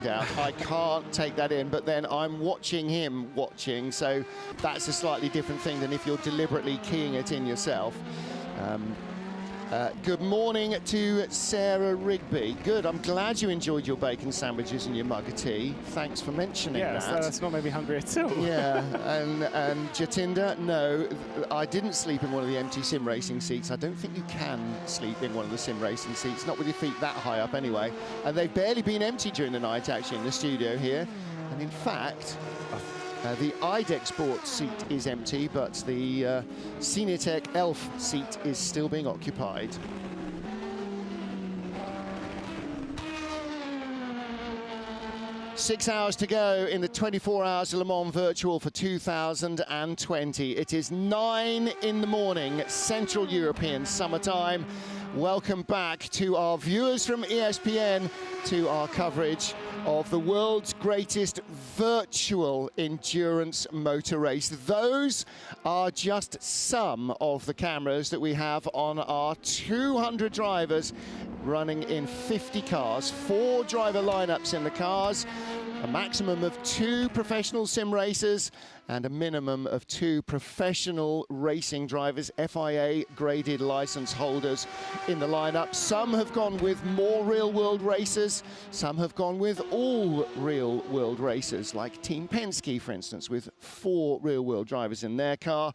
out. I can't take that in, but then I'm watching him watching, so that's a slightly different thing than if you're deliberately keying it in yourself. Good morning to Sarah Rigby. Good, I'm glad you enjoyed your bacon sandwiches and your mug of tea. Thanks for mentioning that. Yeah, that's not made me hungry at all. Yeah, and Jatinda, no, I didn't sleep in one of the empty sim racing seats. I don't think you can sleep in one of the sim racing seats, not with your feet that high up anyway. And they've barely been empty during the night, actually, in the studio here. And in fact, the IDEX Sport seat is empty, but the Cinetech Elf seat is still being occupied. Six hours to go in the 24 Hours of Le Mans Virtual for 2020. It is 9 in the morning, Central European summertime. Welcome back to our viewers from ESPN to our coverage of the world's greatest virtual endurance motor race. Those are just some of the cameras that we have on our 200 drivers running in 50 cars, 4 driver lineups in the cars, a maximum of 2 professional sim racers and a minimum of 2 professional racing drivers, FIA graded license holders in the lineup. Some have gone with more real-world racers, some have gone with all real-world racers, like Team Penske, for instance, with 4 real-world drivers in their car,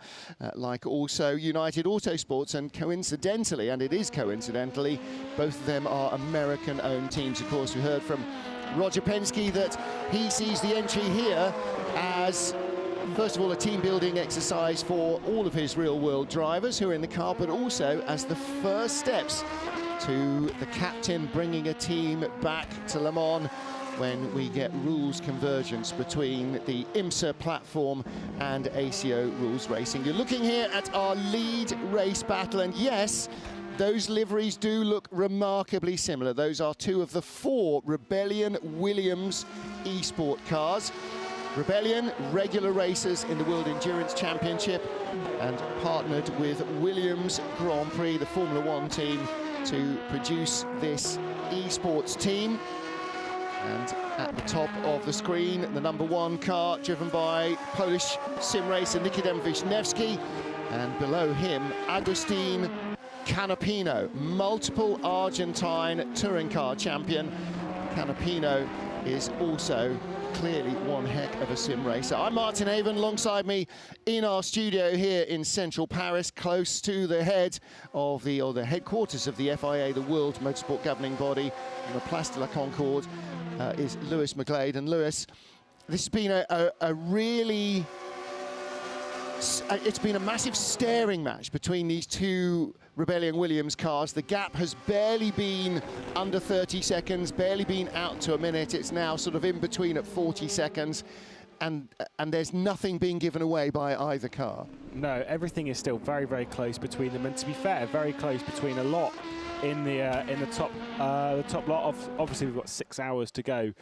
like also United Autosports, and coincidentally, and it is coincidentally, both of them are American-owned teams. Of course, we heard from Roger Penske that he sees the entry here as, first of all, a team-building exercise for all of his real-world drivers who are in the car, but also as the first steps to the captain bringing a team back to Le Mans when we get rules convergence between the IMSA platform and ACO rules racing. You're looking here at our lead race battle, and yes, those liveries do look remarkably similar. Those are 2 of the 4 Rebellion Williams eSport cars. Rebellion, regular racers in the World Endurance Championship, and partnered with Williams Grand Prix, the Formula 1 team, to produce this eSports team. And at the top of the screen, the number 1 car driven by Polish sim racer Nikodem Wisniewski, and below him, Agustin Canapino, multiple Argentine touring car champion. Canapino is also clearly one heck of a sim racer. I'm Martin Haven, alongside me in our studio here in central Paris, close to the head of the headquarters of the FIA, the World Motorsport Governing Body, on the Place de la Concorde, is Lewis Mcleod. And Lewis, this has been a really... It's been a massive staring match between these 2 Rebellion Williams cars. The gap has barely been under 30 seconds, barely been out to a minute. It's now sort of in between at 40 seconds, and there's nothing being given away by either car. No, everything is still very, very close between them, and to be fair, very close between a lot in the top lot. Obviously, we've got 6 hours to go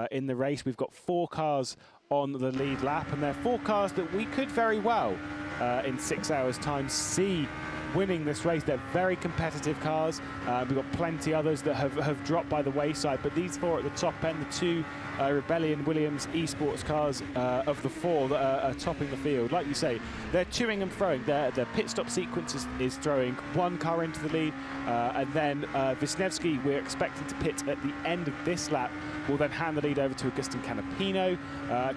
in the race. We've got 4 cars on the lead lap, and they're 4 cars that we could very well, in 6 hours' time, see winning this race. They're very competitive cars. We've got plenty others that have dropped by the wayside, but these 4 at the top end, the 2 Rebellion Williams eSports cars of the 4 that are topping the field. Like you say, they're chewing and throwing. Their pit stop sequence is throwing 1 car into the lead, and then Wisniewski, we're expecting to pit at the end of this lap, will then hand the lead over to Agustin Canapino.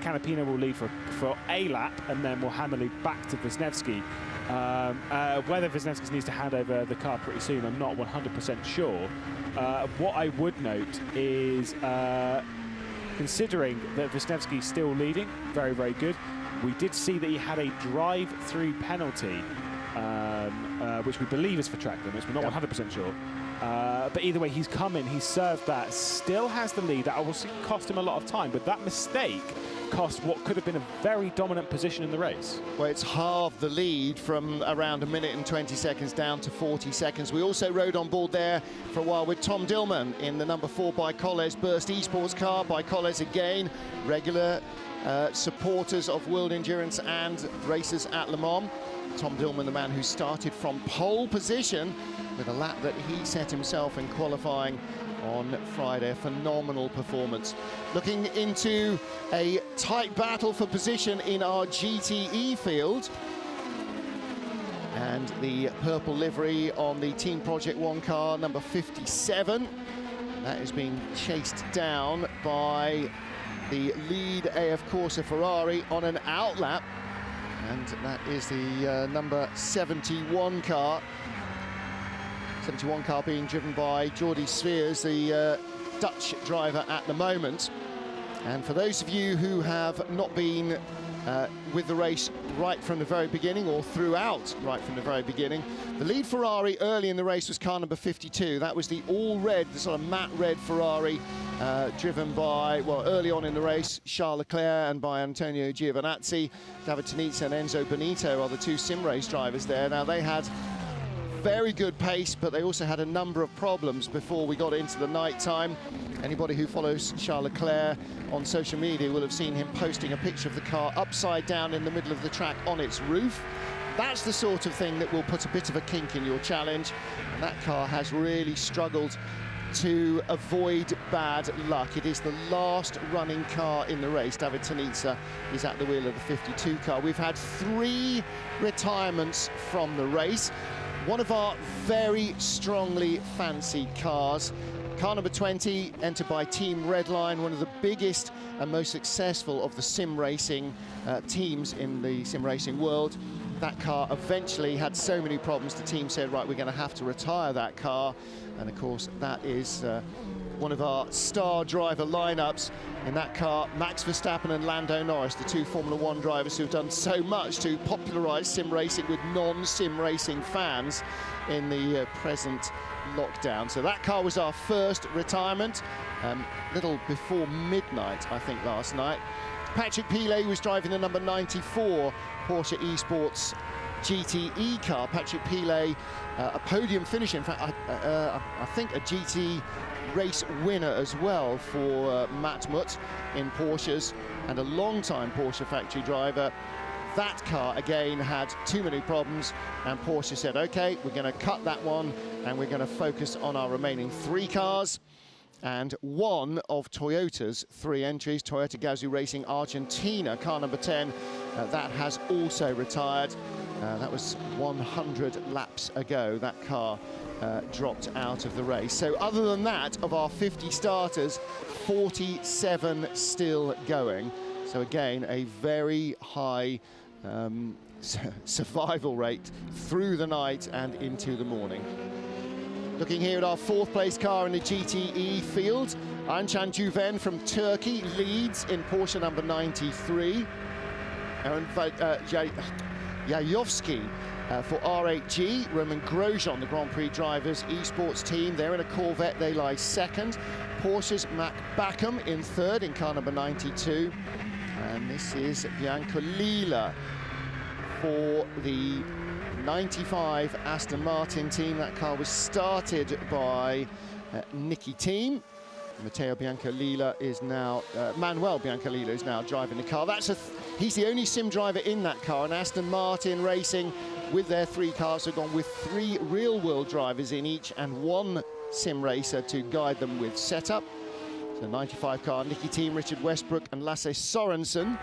Canapino will lead for a lap, and then will hand the lead back to Wisniewski. Whether Wisniewski needs to hand over the car pretty soon, I'm not 100% sure. What I would note is, considering that Wisniewski's still leading, very, very good. We did see that he had a drive-through penalty, which we believe is for track limits. We're not 100% sure. But either way, he's come in, he's served that, still has the lead. That will cost him a lot of time, but that mistake cost what could have been a very dominant position in the race. Well, it's halved the lead from around 1 minute and 20 seconds down to 40 seconds. We also rode on board there for a while with Tom Dillman in the number 4 Baicoles Burst eSports car. Baicoles again, regular supporters of World Endurance and racers at Le Mans. Tom Dillman, the man who started from pole position with a lap that he set himself in qualifying on Friday. A phenomenal performance. Looking into a tight battle for position in our GTE field. And the purple livery on the Team Project One car, number 57. That is being chased down by the lead AF Corsa Ferrari on an outlap. And that is the number 71 car. 71 car being driven by Jordi Sveers, the Dutch driver at the moment. And for those of you who have not been with the race right from the very beginning, or throughout right from the very beginning, the lead Ferrari early in the race was car number 52. That was the all-red, the sort of matte red Ferrari, driven by, well, early on in the race, Charles Leclerc and by Antonio Giovinazzi. David Tonizza and Enzo Benito are the two sim race drivers there. Now, they had very good pace, but they also had a number of problems before we got into the night time. Anybody who follows Charles Leclerc on social media will have seen him posting a picture of the car upside down in the middle of the track on its roof. That's the sort of thing that will put a bit of a kink in your challenge, and that car has really struggled to avoid bad luck. It is the last running car in the race. David Tonizza is at the wheel of the 52 car. We've had 3 retirements from the race. One of our very strongly fancied cars, car number 20, entered by Team Redline, one of the biggest and most successful of the sim racing teams in the sim racing world. That car eventually had so many problems, the team said, right, we're going to have to retire that car. And of course, that is one of our star driver lineups in that car, Max Verstappen and Lando Norris, the two Formula One drivers who've done so much to popularize sim racing with non-sim racing fans in the present lockdown. So that car was our first retirement, little before midnight, I think, last night. Patrick Pilet was driving the number 94 Porsche Esports GTE car. Patrick Pilet, a podium finish, in fact, I think a GT race winner as well for Matmut in Porsches, and a long-time Porsche factory driver. That car again had too many problems, and Porsche said, okay, we're going to cut that one and we're going to focus on our remaining 3 cars. And one of Toyota's 3 entries, Toyota Gazoo Racing Argentina, car number 10, that has also retired. That was 100 laps ago. That car dropped out of the race. So other than that, of our 50 starters, 47 still going. So again, a very high survival rate through the night and into the morning. Looking here at our 4th place car in the GTE field, Ayhan Juven from Turkey leads in Porsche number 93. Aaron Yayovsky for R8G, Roman Grosjean, the Grand Prix Drivers Esports team. They're in a Corvette, they lie 2nd. Porsche's Mac Backham in 3rd in car number 92. And this is Bianca Lila for the 95 Aston Martin team. That car was started by Nicky Team. Manuel Biancalila is now driving the car. He's the only sim driver in that car, and Aston Martin Racing, with their 3 cars, have gone with 3 real-world drivers in each and 1 sim racer to guide them with setup. So 95 car, Nicky Team, Richard Westbrook and Lasse Sorensen.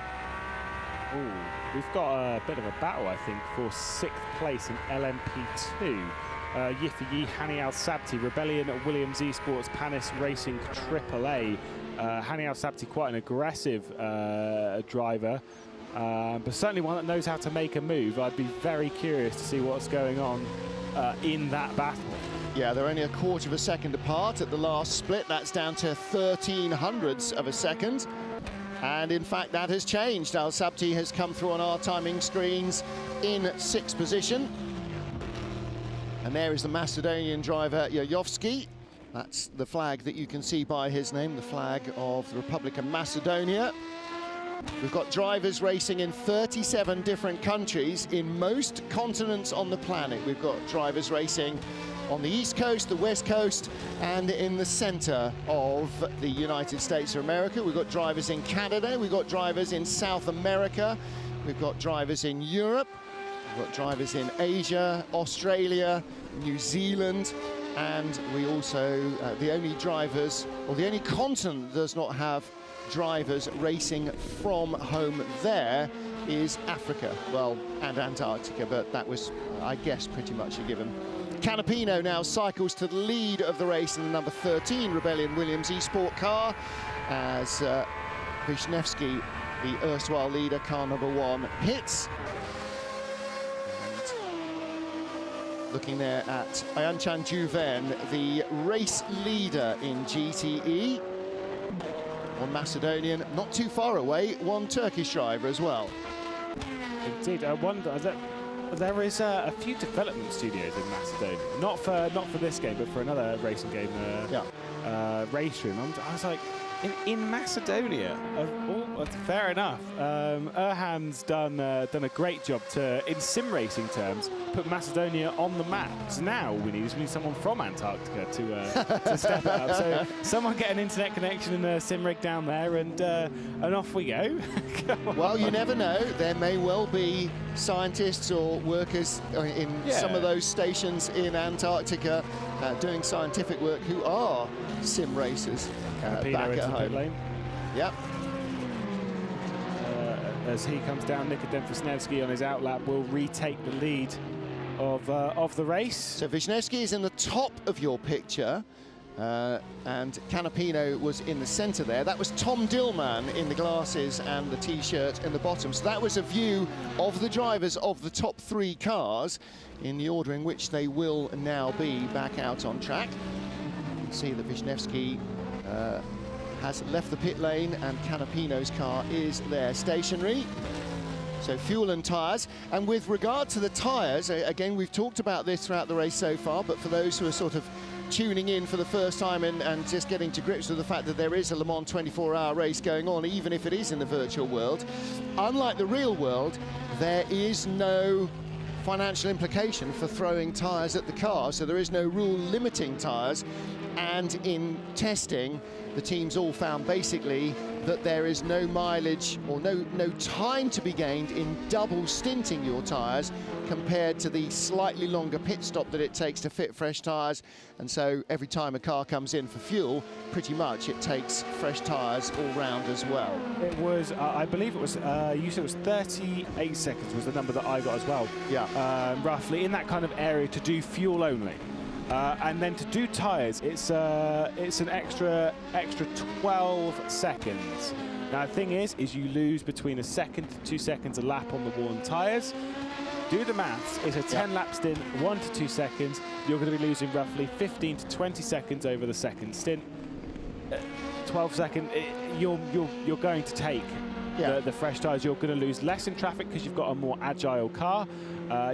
Ooh, we've got a bit of a battle, I think, for 6th place in LMP2. Yiffy Yi, Hani Al-Sabti, Rebellion at Williams Esports, Panis Racing AAA. Hani Al-Sabti, quite an aggressive driver, but certainly one that knows how to make a move. I'd be very curious to see what's going on in that battle. Yeah, they're only a quarter of a second apart at the last split. That's down to 1300ths of a second. And in fact, that has changed. Al-Sabti has come through on our timing screens in 6th position. And there is the Macedonian driver, Yayovsky. That's the flag that you can see by his name, the flag of the Republic of Macedonia. We've got drivers racing in 37 different countries in most continents on the planet. We've got drivers racing on the East Coast, the West Coast, and in the center of the United States of America. We've got drivers in Canada, we've got drivers in South America, we've got drivers in Europe, we've got drivers in Asia, Australia, New Zealand, And we also, the only drivers, or the only continent that does not have drivers racing from home there is Africa, well, and Antarctica, but that was, I guess, pretty much a given. Canapino now cycles to the lead of the race in the number 13 Rebellion Williams eSport car, as Wisniewski, the erstwhile leader, car number 1, hits. And looking there at Ayanchan Juven, the race leader in GTE. One Macedonian, not too far away, one Turkish driver as well. Indeed, I wonder that there is a few development studios in Macedonia, not for this game, but for another racing game, Race Room. I was like, in Macedonia, fair enough. Erhan's done a great job to, in sim racing terms, put Macedonia on the map. So now we need someone from Antarctica to step it up. So someone get an internet connection and a sim rig down there, and off we go. Well, you never know. There may well be scientists or workers in some of those stations in Antarctica doing scientific work who are sim racers back at home. Lane. Yep. As he comes down, Nikodem Wisniewski on his outlap will retake the lead of the race. So Wisniewski is in the top of your picture, and Canapino was in the centre there. That was Tom Dillman in the glasses and the T-shirt in the bottom. So that was a view of the drivers of the top 3 cars in the order in which they will now be back out on track. You can see that Wisniewski has left the pit lane and Canapino's car is there stationary. So fuel and tyres. And with regard to the tyres, again, we've talked about this throughout the race so far, but for those who are sort of tuning in for the first time and just getting to grips with the fact that there is a Le Mans 24-hour race going on, even if it is in the virtual world, unlike the real world, there is no financial implication for throwing tyres at the car, so there is no rule limiting tyres. And in testing, the teams all found basically that there is no mileage or no time to be gained in double stinting your tyres compared to the slightly longer pit stop that it takes to fit fresh tyres. And so every time a car comes in for fuel, pretty much it takes fresh tyres all round as well. It was, I believe it was, you said it was 38 seconds was the number that I got as well. Yeah. Roughly in that kind of area to do fuel only. And then to do tyres, it's an extra 12 seconds. Now the thing is you lose between a second to 2 seconds a lap on the worn tyres. Do the maths. It's a 10-lap stint, 1 to 2 seconds. You're going to be losing roughly 15 to 20 seconds over the second stint. 12 seconds. You're going to take the fresh tyres. You're going to lose less in traffic because you've got a more agile car.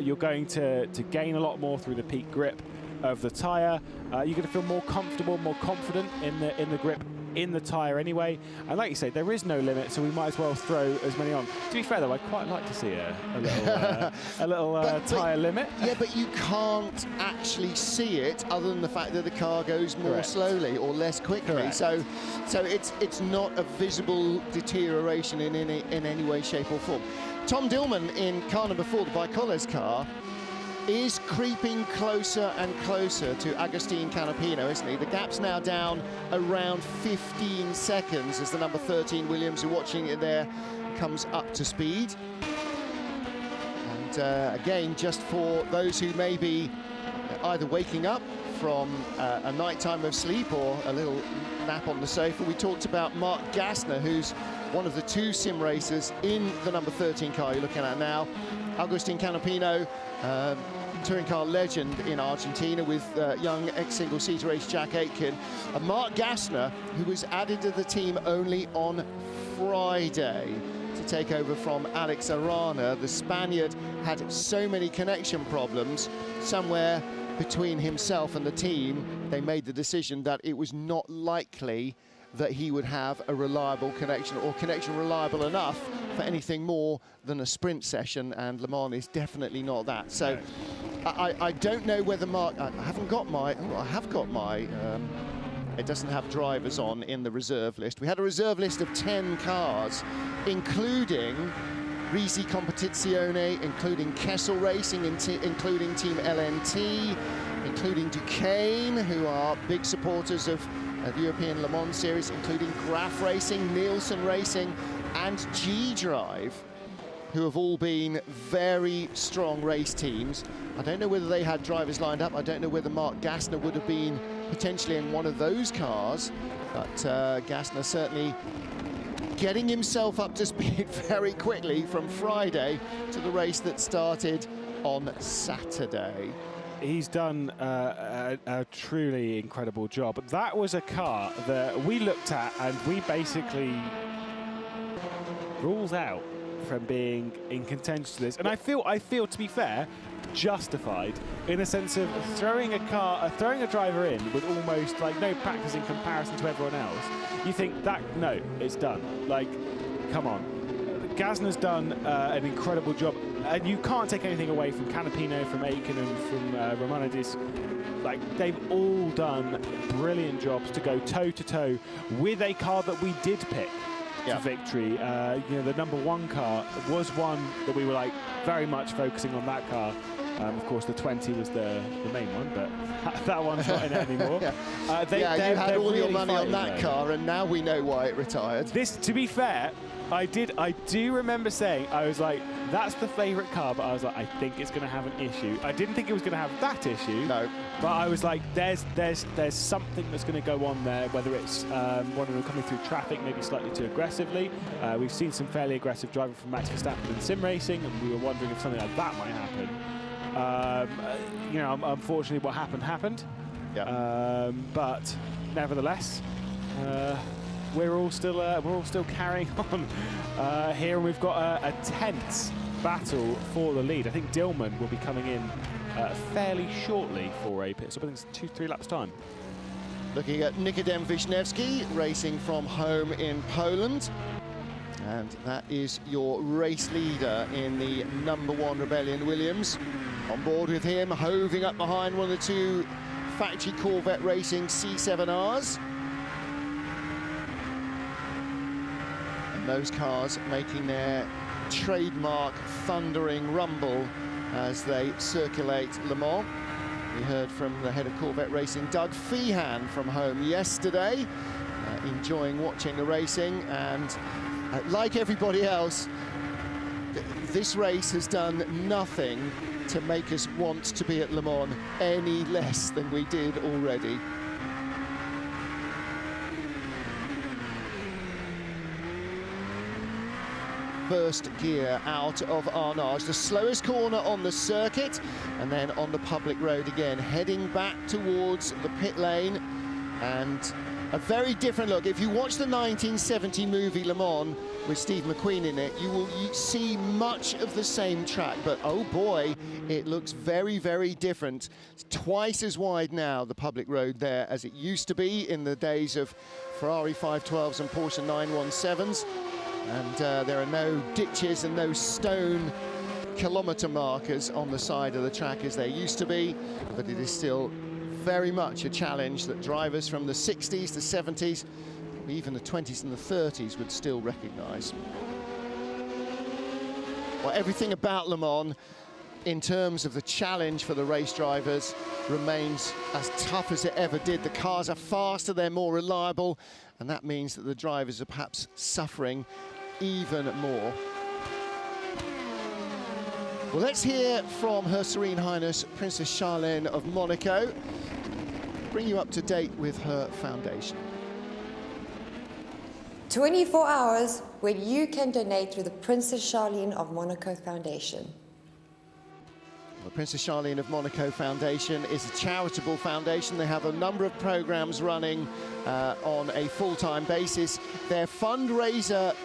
You're going to gain a lot more through the peak grip of the tyre. You're going to feel more comfortable, more confident in the grip in the tyre anyway. And like you say, there is no limit, so we might as well throw as many on. To be fair though, I'd quite like to see a little tyre limit. Yeah, but you can't actually see it other than the fact that the car goes more slowly or less quickly. Correct. So it's not a visible deterioration in any way, shape or form. Tom Dillman in car number 4, the Bicoles car, is creeping closer and closer to Agustin Canapino, isn't he? The gap's now down around 15 seconds as the number 13 Williams, who watching it there, comes up to speed. And again, just for those who may be either waking up from a night time of sleep or a little nap on the sofa, we talked about Mark Gassner, who's one of the 2 sim racers in the number 13 car you're looking at now. Agustin Canapino, touring car legend in Argentina, with young ex-single-seater race Jack Aitken. And Mark Gassner, who was added to the team only on Friday to take over from Alex Arana. The Spaniard had so many connection problems. Somewhere between himself and the team, they made the decision that it was not likely that he would have a reliable connection, or connection reliable enough for anything more than a sprint session, and Le Mans is definitely not that. So I don't know whether Mark, I have got my, it doesn't have drivers on in the reserve list. We had a reserve list of 10 cars, including Risi Competizione, including Kessel Racing, including Team LNT, including Duquesne, who are big supporters of the European Le Mans Series, including Graf Racing, Nielsen Racing, and G-Drive, who have all been very strong race teams. I don't know whether they had drivers lined up. I don't know whether Mark Gassner would have been potentially in one of those cars, but Gassner certainly getting himself up to speed very quickly from Friday to the race that started on Saturday. He's done a truly incredible job. But that was a car that we looked at and we basically rules out from being in contention to this. And I feel, to be fair, justified in the sense of throwing a driver in with almost like no practice in comparison to everyone else. You think that, no, it's done. Like, come on. Gassner's done an incredible job, and you can't take anything away from Canapino, from Aiken, and from Romanidis. Like, they've all done brilliant jobs to go toe-to-toe with a car that we did pick for victory. You know, the #1 car was one that we were like very much focusing on that car. Of course, the 20 was the main one, but that one's not in it anymore. You had all your money on that car, and now we know why it retired. This, to be fair, I do remember saying, I was like, that's the favourite car, but I was like, I think it's going to have an issue. I didn't think it was going to have that issue. No. But I was like, there's something that's going to go on there, whether it's one of them coming through traffic maybe slightly too aggressively. We've seen some fairly aggressive driving from Max Verstappen in sim racing, and we were wondering if something like that might happen. You know, unfortunately, what happened. Yeah. But nevertheless, we're all still carrying on here, and we've got a tense battle for the lead. I think Dillman will be coming in fairly shortly for a pit stop. I think it's 2-3 laps time. Looking at Nikodem Wisniewski racing from home in Poland. And that is your race leader in the #1 Rebellion Williams. On board with him, hoving up behind one of the two factory Corvette Racing C7Rs. And those cars making their trademark thundering rumble as they circulate Le Mans. We heard from the head of Corvette Racing, Doug Feehan, from home yesterday, enjoying watching the racing. And like everybody else, this race has done nothing to make us want to be at Le Mans any less than we did already. First gear out of Arnage, the slowest corner on the circuit, and then on the public road again, heading back towards the pit lane. And a very different look. If you watch the 1970 movie Le Mans with Steve McQueen in it, you will see much of the same track, but oh boy, it looks very, very different. It's twice as wide now, the public road there, as it used to be in the days of Ferrari 512s and Porsche 917s. And there are no ditches and no stone kilometre markers on the side of the track as there used to be, but it is still very much a challenge that drivers from the 60s, the 70s, even the 20s and the 30s would still recognise. Well, everything about Le Mans, in terms of the challenge for the race drivers, remains as tough as it ever did. The cars are faster, they're more reliable, and that means that the drivers are perhaps suffering even more. Well, let's hear from Her Serene Highness Princess Charlene of Monaco. Bring you up to date with her foundation. 24 hours where you can donate through the Princess Charlene of Monaco Foundation. The Princess Charlene of Monaco Foundation is a charitable foundation. They have a number of programs running on a full-time basis. Their fundraiser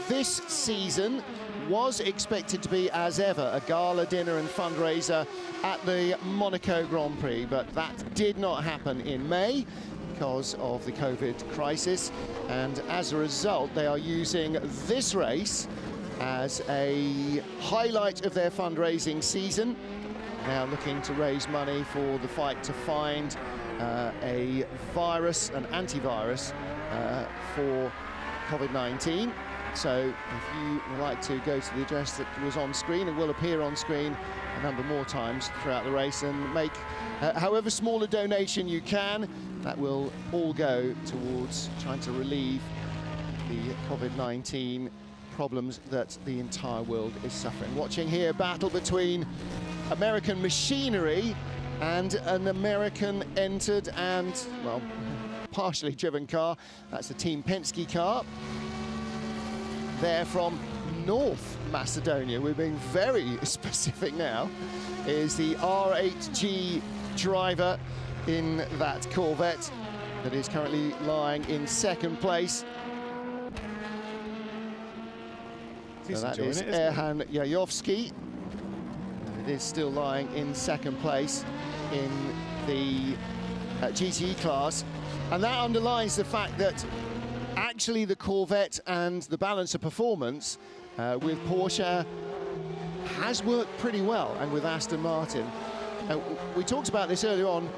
this season was expected to be, as ever, a gala dinner and fundraiser at the Monaco Grand Prix, but that did not happen in May because of the COVID crisis, and as a result they are using this race as a highlight of their fundraising season. Now looking to raise money for the fight to find an antivirus for COVID-19. So if you would like to go to the address that was on screen, it will appear on screen a number more times throughout the race, and make however small a donation you can. That will all go towards trying to relieve the COVID-19 problems that the entire world is suffering. Watching here, battle between American machinery and an American entered and, well, partially driven car. That's the Team Penske car. They're from North Macedonia. We're being very specific now. Is the R8G driver in that Corvette that is currently lying in second place. So that is Erhan Yayovski. It is still lying in second place in the GTE class. And that underlines the fact that actually the Corvette and the balance of performance with Porsche has worked pretty well, and with Aston Martin. We talked about this earlier on.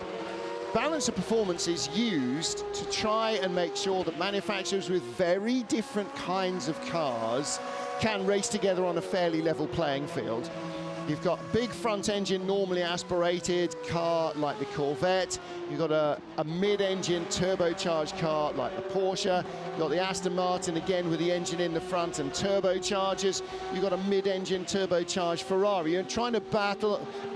Balance of performance is used to try and make sure that manufacturers with very different kinds of cars can race together on a fairly level playing field. You've got big front engine, normally aspirated car like the Corvette. You've got a mid-engine turbocharged car like the Porsche. You've got the Aston Martin again with the engine in the front and turbochargers. You've got a mid-engine turbocharged Ferrari. You're trying to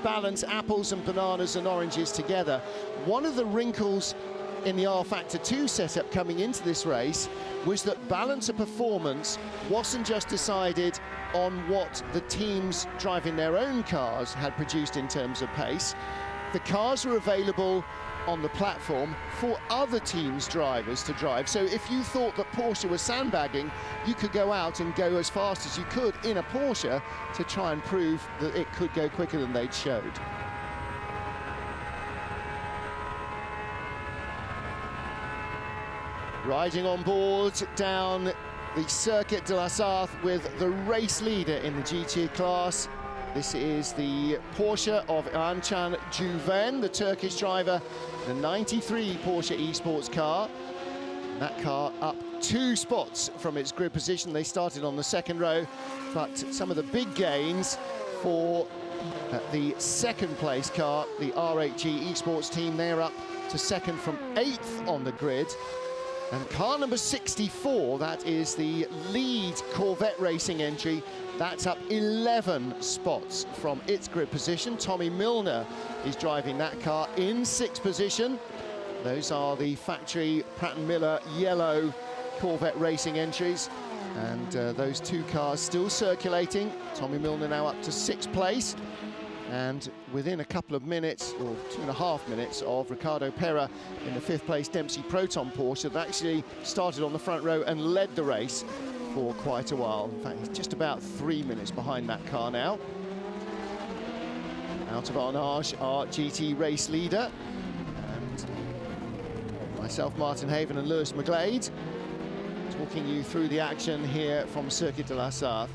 balance apples and bananas and oranges together. One of the wrinkles in the R Factor 2 setup coming into this race was that balance of performance wasn't just decided on what the teams driving their own cars had produced in terms of pace. The cars were available on the platform for other teams' drivers to drive. So if you thought that Porsche was sandbagging, you could go out and go as fast as you could in a Porsche to try and prove that it could go quicker than they'd showed. Riding on board down the Circuit de la Sarthe with the race leader in the GT class. This is the Porsche of Ancan Juven, the Turkish driver, the 93 Porsche eSports car. And that car up 2 spots from its grid position. They started on the second row, but some of the big gains for the second place car, the R8G eSports team. They're up to second from 8th on the grid. And car number 64, that is the lead Corvette racing entry, that's up 11 spots from its grid position. Tommy Milner is driving that car in 6th position. Those are the factory Pratt & Miller yellow Corvette racing entries. And those 2 cars still circulating. Tommy Milner now up to 6th place. And within a couple of minutes, or 2.5 minutes, of Ricardo Pera in the 5th place Dempsey Proton Porsche that actually started on the front row and led the race for quite a while. In fact, he's just about 3 minutes behind that car now. Out of Arnage, our GT race leader. And myself, Martin Haven, and Lewis Mcleod, talking you through the action here from Circuit de la Sarthe.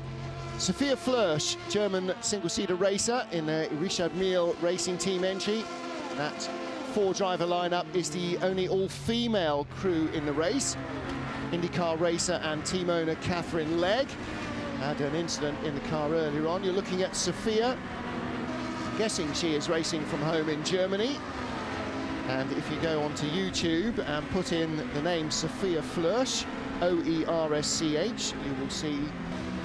Sophia Flörsch, German single-seater racer in the Richard Mille racing team entry. That 4-driver lineup is the only all-female crew in the race. IndyCar racer and team owner Catherine Legg had an incident in the car earlier on. You're looking at Sophia. I'm guessing she is racing from home in Germany. And if you go onto YouTube and put in the name Sophia Flörsch, O-E-R-S-C-H, you will see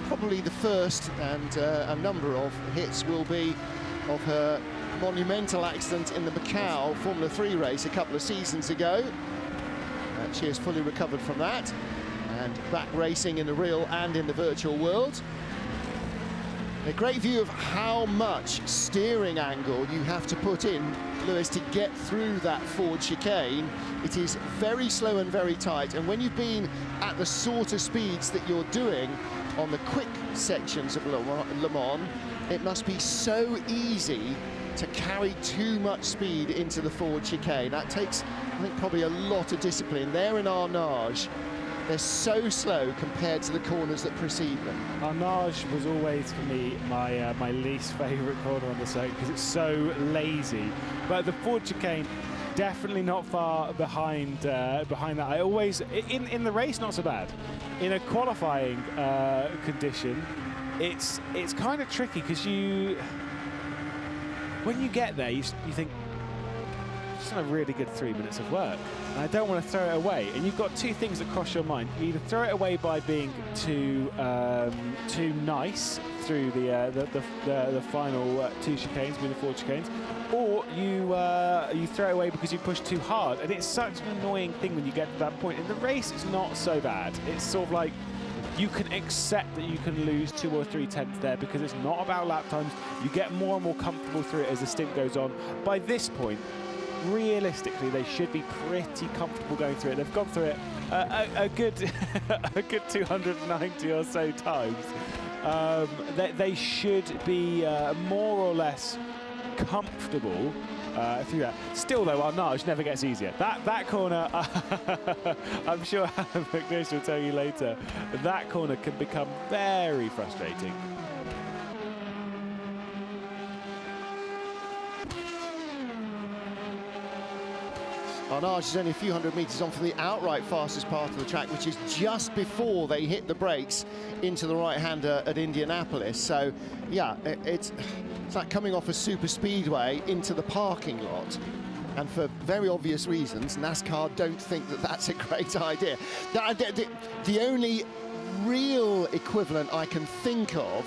probably the first, and a number of hits will be of her monumental accident in the Mcleod Formula 3 race a couple of seasons ago. She has fully recovered from that and back racing in the real and in the virtual world. A great view of how much steering angle you have to put in, Lewis, to get through that forward chicane. It is very slow and very tight, and when you've been at the sort of speeds that you're doing on the quick sections of Le Mans, it must be so easy to carry too much speed into the forward chicane. That takes, I think, probably a lot of discipline. There in Arnage, they're so slow compared to the corners that precede them. Arnage was always, for me, my least favourite corner on the circuit because it's so lazy. But the forward chicane, definitely not far behind behind that. I always, in the race, not so bad. In a qualifying condition, it's kind of tricky because when you get there, you think, it's done a really good 3 minutes of work, and I don't want to throw it away. And you've got two things that cross your mind: you either throw it away by being too nice through the final two chicanes, the 4 chicanes, or you throw it away because you push too hard. And it's such an annoying thing when you get to that point. In the race, it's not so bad. It's sort of like, you can accept that you can lose 2 or 3 tenths there because it's not about lap times. You get more and more comfortable through it as the stint goes on. By this point, realistically, they should be pretty comfortable going through it. They've gone through it a good a good 290 or so times. They should be more or less comfortable through that. Still, though, our nudge never gets easier. That corner, I'm sure Mcleod will tell you later, that corner can become very frustrating. Arnage is only a few hundred metres on from the outright fastest part of the track, which is just before they hit the brakes into the right-hander at Indianapolis. So, yeah, it's like coming off a super speedway into the parking lot. And for very obvious reasons, NASCAR don't think that that's a great idea. The only real equivalent I can think of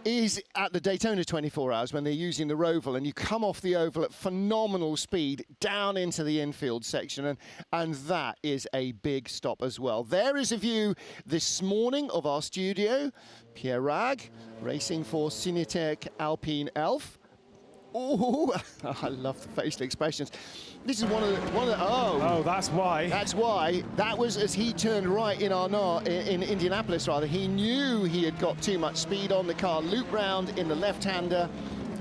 is at the Daytona 24 Hours when they're using the Roval and you come off the oval at phenomenal speed down into the infield section, and that is a big stop as well. There is a view this morning of our studio. Pierre Rag racing for Cinetec Alpine Elf. Oh, I love the facial expressions. This is one of the oh, that's why. That's why. That was as he turned right in Indianapolis, rather. He knew he had got too much speed on the car. Loop round in the left-hander,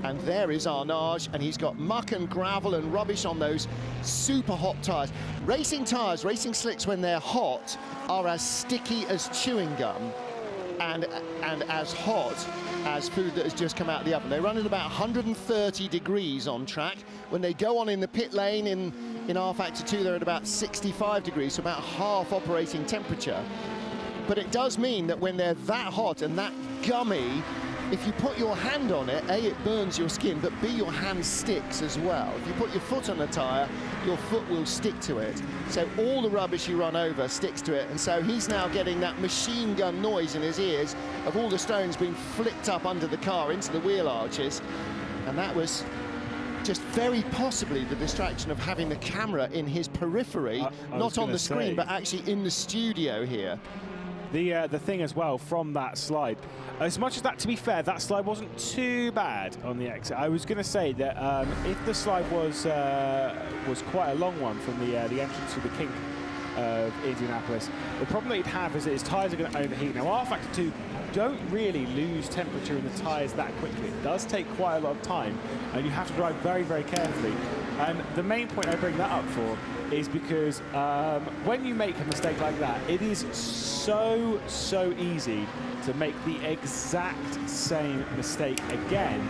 and there is Arnage, and he's got muck and gravel and rubbish on those super hot tyres. Racing slicks when they're hot are as sticky as chewing gum and as hot as food that has just come out of the oven. They run at about 130 degrees on track. When they go on in the pit lane in R-Factor 2, they're at about 65 degrees, so about half operating temperature. But it does mean that when they're that hot and that gummy, if you put your hand on it, A, it burns your skin, but B, your hand sticks as well. If you put your foot on a tyre, your foot will stick to it. So all the rubbish you run over sticks to it. And so he's now getting that machine gun noise in his ears of all the stones being flicked up under the car into the wheel arches. And that was just very possibly the distraction of having the camera in his periphery, not on the screen, but actually in the studio here. The thing as well from that slide, as much as that, to be fair, that slide wasn't too bad on the exit. I was going to say that if the slide was quite a long one from the entrance to the kink of Indianapolis, the problem that he'd have is that his tyres are going to overheat. Now, R-Factor 2 don't really lose temperature in the tyres that quickly. It does take quite a lot of time, and you have to drive very, very carefully. And the main point I bring that up for is because when you make a mistake like that, it is so easy to make the exact same mistake again.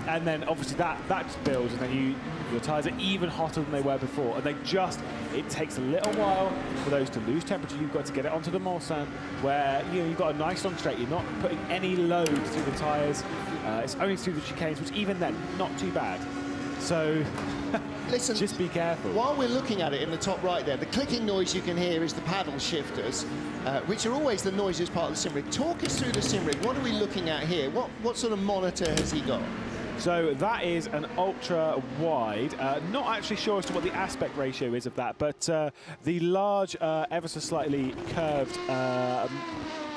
And then obviously that just builds, and then your tyres are even hotter than they were before. And it takes a little while for those to lose temperature. You've got to get it onto the Mulsanne where you've got a nice long straight. You're not putting any load through the tyres. It's only through the chicanes, which even then, not too bad. So listen, just be careful. While we're looking at it in the top right there, the clicking noise you can hear is the paddle shifters, which are always the noisiest part of the sim rig. Talk us through the sim rig. What are we looking at here? What sort of monitor has he got? So that is an ultra wide. Not actually sure as to what the aspect ratio is of that, but the large, ever so slightly curved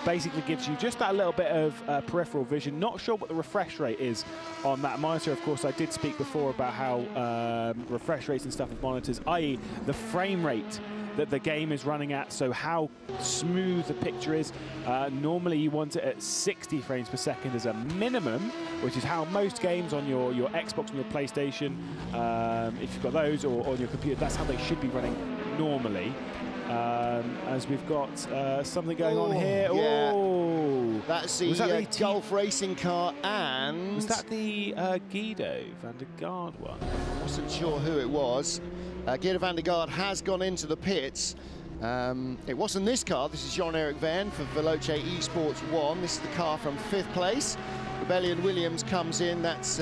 basically gives you just that little bit of peripheral vision. Not sure what the refresh rate is on that monitor. Of course, I did speak before about how refresh rates and stuff of monitors, i.e. the frame rate that the game is running at, so how smooth the picture is. Normally you want it at 60 frames per second as a minimum, which is how most games on your Xbox and your PlayStation, if you've got those, or on your computer, that's how they should be running normally. as we've got something going on here. Yeah. Oh, That's the Gulf racing car, and was that the Guido van der Garde one? I wasn't sure who it was. Guido van der Garde has gone into the pits. It wasn't this car. This is Jean-Eric Verne for Veloce Esports 1. This is the car from 5th place. Rebellion Williams comes in. That's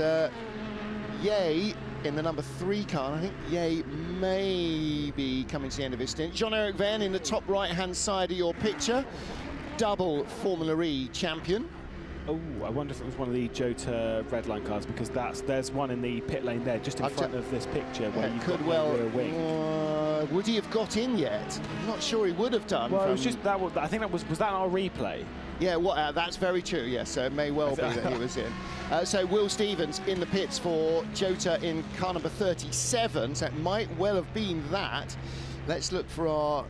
Ye in the number 3 car. I think Ye may be coming to the end of his stint. Jean-Eric Verne in the top right-hand side of your picture. Double Formula E champion. Oh, I wonder if it was one of the Jota Redline cars, because there's one in the pit lane there, just in front of this picture where you could well rear wing. Would he have got in yet? I'm not sure he would have done. Well, it was just that. I think that was that our replay. Yeah, that's very true. Yes, so it may well be that he was in. So Will Stevens in the pits for Jota in car number 37. So it might well have been that. Let's look for our.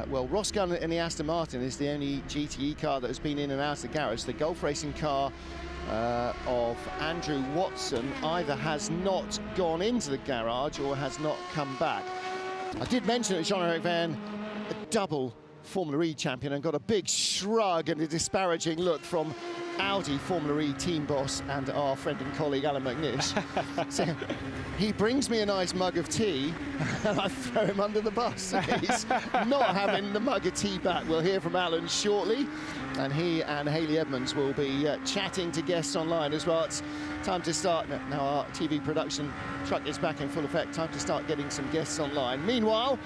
Well, Ross Gunn in the Aston Martin is the only GTE car that has been in and out of the garage. The Gulf racing car of Andrew Watson either has not gone into the garage or has not come back. I did mention that Jean-Eric Verne, a double Formula E champion, and got a big shrug and a disparaging look from Audi Formula E team boss and our friend and colleague Alan McNish. So he brings me a nice mug of tea and I throw him under the bus. He's not having the mug of tea back. We'll hear from Alan shortly, and he and Hayley Edmonds will be chatting to guests online as well. It's time to start. Now our TV production truck is back in full effect. Time to start getting some guests online. Meanwhile,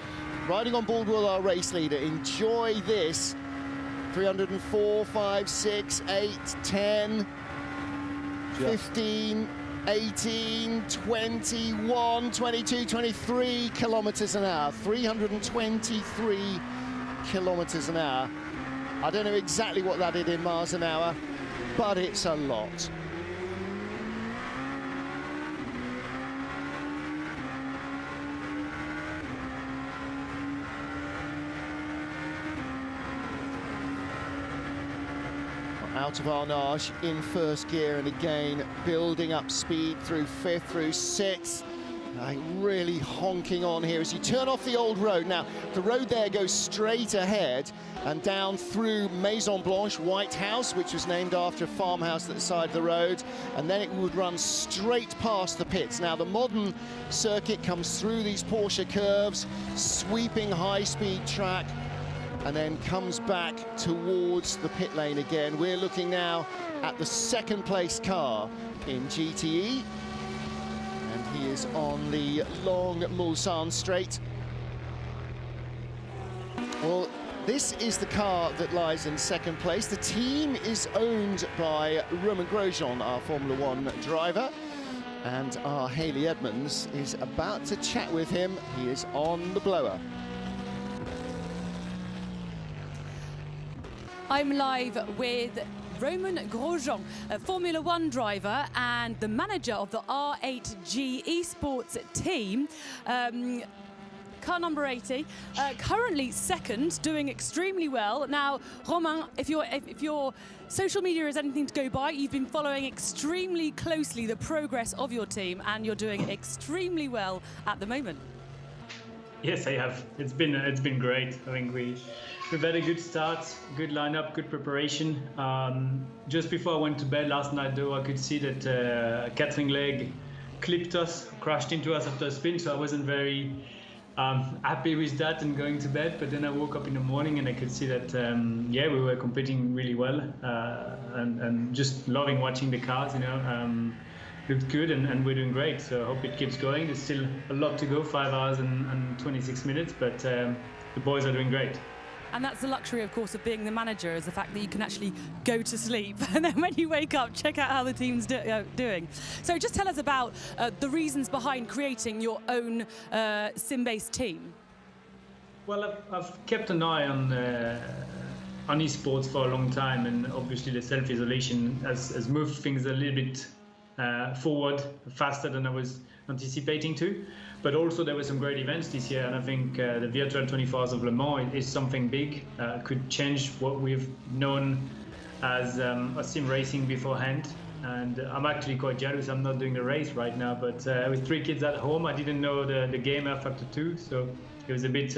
riding on board will our race leader. Enjoy this. 304, 5, 6, 8, 10, 15, 18, 21, 22, 23 kilometers an hour. 323 kilometers an hour. I don't know exactly what that is in miles an hour, but it's a lot. Out of Arnage in first gear, and again building up speed through 5th, through 6th. Really honking on here as you turn off the old road. Now the road there goes straight ahead and down through Maison Blanche White House, which was named after a farmhouse at the side of the road, and then it would run straight past the pits. Now the modern circuit comes through these Porsche curves, sweeping high-speed track, and then comes back towards the pit lane again. We're looking now at the 2nd place car in GTE, and he is on the long Mulsanne straight. Well, this is the car that lies in 2nd place. The team is owned by Romain Grosjean, our Formula 1 driver, and our Hayley Edmonds is about to chat with him. He is on the blower. I'm live with Romain Grosjean, a Formula 1 driver and the manager of the R8G Esports team. Car number 80, currently 2nd, doing extremely well. Now, Romain, if your social media is anything to go by, you've been following extremely closely the progress of your team, and you're doing extremely well at the moment. Yes, I have. It's been great. I think we've had a good start, good lineup, good preparation. Just before I went to bed last night, though, I could see that Catherine Legge clipped us, crashed into us after a spin, so I wasn't very happy with that and going to bed. But then I woke up in the morning and I could see that, yeah, we were competing really well, and just loving watching the cars, you know. Looked good, and we're doing great, so I hope it keeps going. There's still a lot to go, 5 hours and 26 minutes, but the boys are doing great. And that's the luxury, of course, of being the manager, is the fact that you can actually go to sleep and then when you wake up, check out how the team's doing. So just tell us about the reasons behind creating your own sim-based team. Well, I've kept an eye on esports for a long time, and obviously the self-isolation has moved things a little bit forward faster than I was anticipating to. But also there were some great events this year, and I think the virtual 24 Hours of Le Mans is something big. Could change what we've known as sim racing beforehand. And I'm actually quite jealous. I'm not doing the race right now, but with 3 kids at home, I didn't know the game F Factor 2, so it was a bit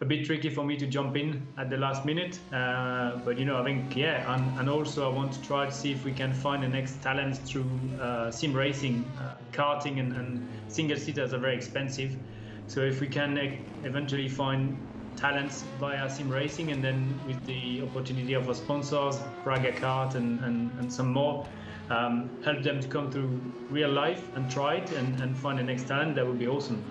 a bit tricky for me to jump in at the last minute. But you know, I think and also I want to try to see if we can find the next talents through sim racing. Karting and single seaters are very expensive, so if we can eventually find talents via sim racing, and then with the opportunity of our sponsors, Braga Kart and some more, help them to come through real life and try it and find the next talent, that would be awesome.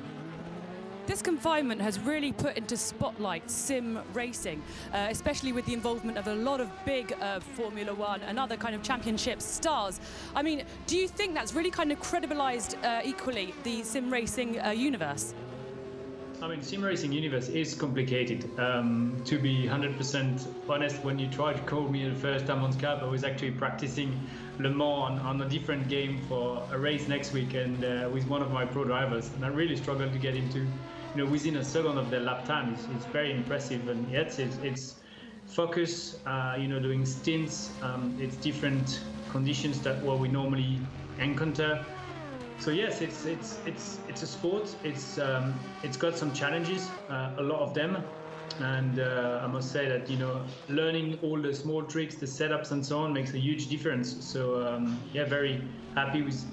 This confinement has really put into spotlight sim racing, especially with the involvement of a lot of big Formula One and other kind of championship stars. I mean, do you think that's really kind of credibilized equally the sim racing universe? I mean, sim racing universe is complicated. To be 100% honest, when you tried to call me the first time on Skype, I was actually practicing Le Mans on a different game for a race next week, and with one of my pro drivers, and I really struggled to get into, you know, within a second of their lap time. It's very impressive, and yes, it's focus, you know, doing stints. It's different conditions that what we normally encounter. So yes, it's a sport. It's got some challenges, a lot of them, and I must say that, you know, learning all the small tricks, the setups and so on makes a huge difference. So yeah, very happy with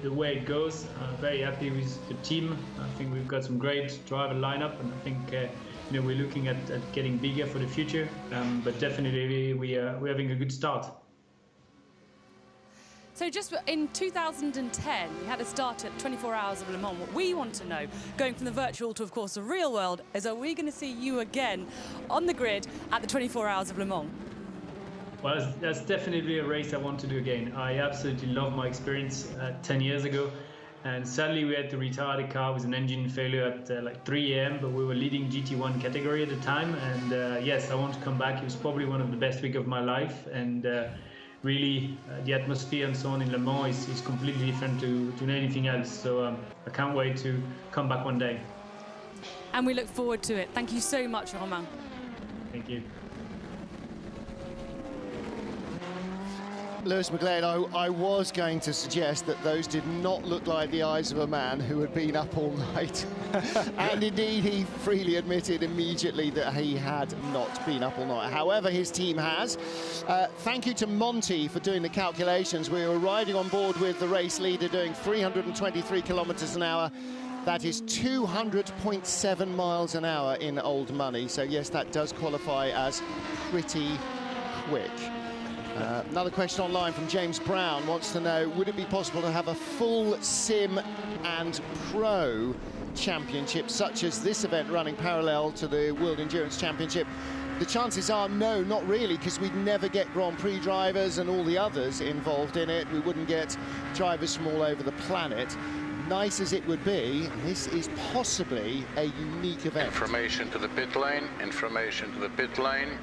the way it goes. Very happy with the team. I think we've got some great driver lineup, and I think you know, we're looking at getting bigger for the future. But definitely we're having a good start. So just in 2010, you had a start at 24 Hours of Le Mans. What we want to know, going from the virtual to, of course, the real world, is are we going to see you again on the grid at the 24 Hours of Le Mans? Well, that's definitely a race I want to do again. I absolutely love my experience 10 years ago. And sadly, we had to retire the car with an engine failure at like 3 a.m., but we were leading GT1 category at the time. And yes, I want to come back. It was probably one of the best weeks of my life. And really, the atmosphere and so on in Le Mans is completely different to anything else. So I can't wait to come back one day. And we look forward to it. Thank you so much, Romain. Thank you. Lewis Mcleod, I was going to suggest that those did not look like the eyes of a man who had been up all night. And indeed, he freely admitted immediately that he had not been up all night. However, his team has. Thank you to Monty for doing the calculations. We were riding on board with the race leader doing 323 kilometers an hour. That is 200.7 miles an hour in old money. So yes, that does qualify as pretty quick. Another question online from James Brown wants to know, would it be possible to have a full sim and pro championship such as this event running parallel to the World Endurance Championship? The chances are no, not really, because we'd never get Grand Prix drivers and all the others involved in it. We wouldn't get drivers from all over the planet. Nice as it would be, this is possibly a unique event. Information to the pit lane, information to the pit lane.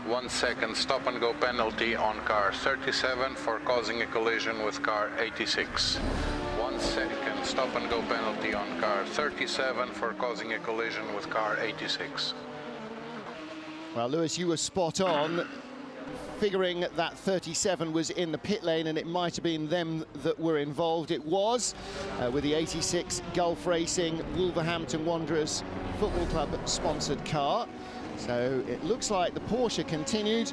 1 second stop and go penalty on car 37 for causing a collision with car 86. 1 second stop and go penalty on car 37 for causing a collision with car 86. Well, Lewis, you were spot on, figuring that 37 was in the pit lane and it might have been them that were involved. It was, with the 86 Gulf Racing Wolverhampton Wanderers Football Club sponsored car. So it looks like the Porsche continued.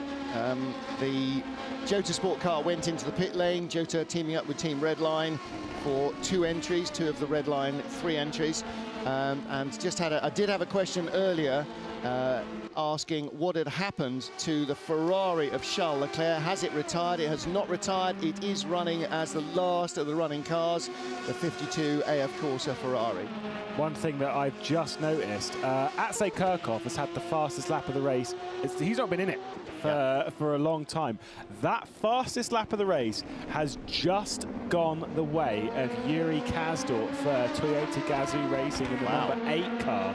The Jota Sport car went into the pit lane. Jota teaming up with Team Redline for 2 entries, 2 of the Redline 3 entries. And just I did have a question earlier asking what had happened to the Ferrari of Charles Leclerc. Has it retired? It has not retired. It is running as the last of the running cars, the 52 AF Corsa Ferrari. One thing that I've just noticed, Atsay Kirchhoff has had the fastest lap of the race. He's not been in it for a long time. That fastest lap of the race has just gone the way of Yuri Kasdorp for Toyota Gazoo Racing in the number 8 car.